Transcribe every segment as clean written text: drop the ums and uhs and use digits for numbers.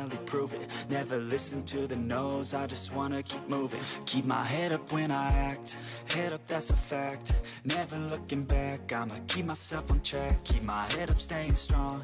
finally prove it. Never listen to the no's, I just wanna keep moving. Keep my head up when I act, head up, that's a fact. Never looking back, I'ma keep myself on track. Keep my head up, staying strong,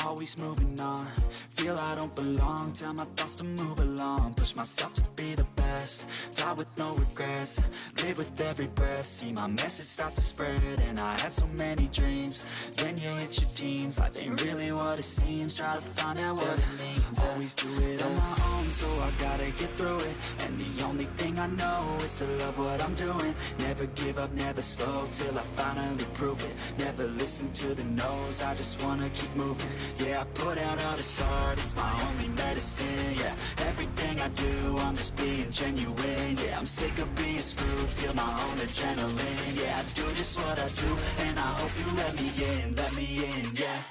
always moving on. Feel I don't belong, tell my thoughts to move along. Push myself to be the best, die with no regrets. Live with every breath, see my message start to spread. And I had so many dreams, then you hit your teens. Life ain't really what it seems, try to find out what it means. Always do it on my own, so I gotta get through it. And the only thing I know is to love what I'm doing. Never give up, never slow, till I finally prove it. Never listen to the no's, I just wanna keep moving. Yeah, I put out all this art, it's my only medicine. Yeah, everything I do, I'm just being genuine. Yeah, I'm sick of being screwed, feel my own adrenaline. Yeah, I do just what I do, and I hope you let me in, yeah.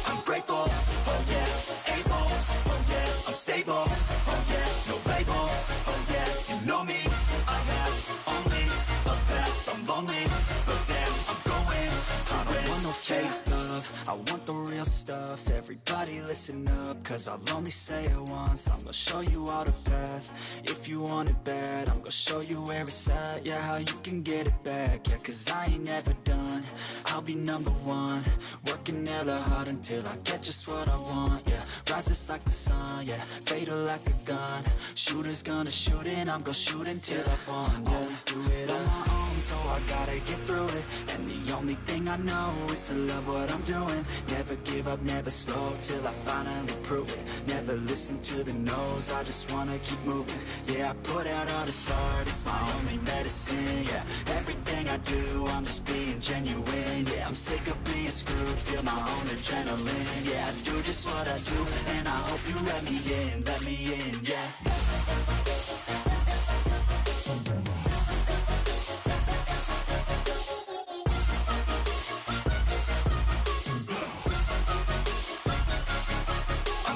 I'm grateful, oh yeah, able, oh yeah, I'm stable, oh yeah, no label, oh yeah, you know me, I have only a path, I'm lonely, but damn, I'm going to I don't want no fake love, I want the real stuff. Everybody listen up, cause I'll only say it once. I'm gonna show you all the path, if you want it bad. I'm gonna show you where it's at, yeah, how you can get it back. Yeah, cause I ain't never done, I'll be number one. Working hella hard until I get just what I want, yeah. Rises like the sun, yeah, fatal like a gun. Shooter's gonna shoot and I'm gonna shoot until I've won, yeah. Always do it on my own, so I gotta get through it. And the only thing I know is to love what I'm doing. Never give up, never slow, till I finally prove it. Never listen to the no's, I just wanna keep moving. Yeah, I put out all this art, it's my only medicine. Yeah, everything I do, I'm just being genuine. Yeah, I'm sick of being screwed, feel my own adrenaline. Yeah, I do just what I do, and I hope you let me in, yeah.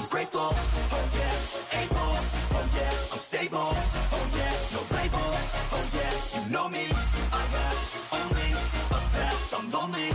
Grateful, oh yeah, able, oh yeah, I'm stable, oh yeah, no label, oh yeah, you know me, I have only a path, I'm lonely,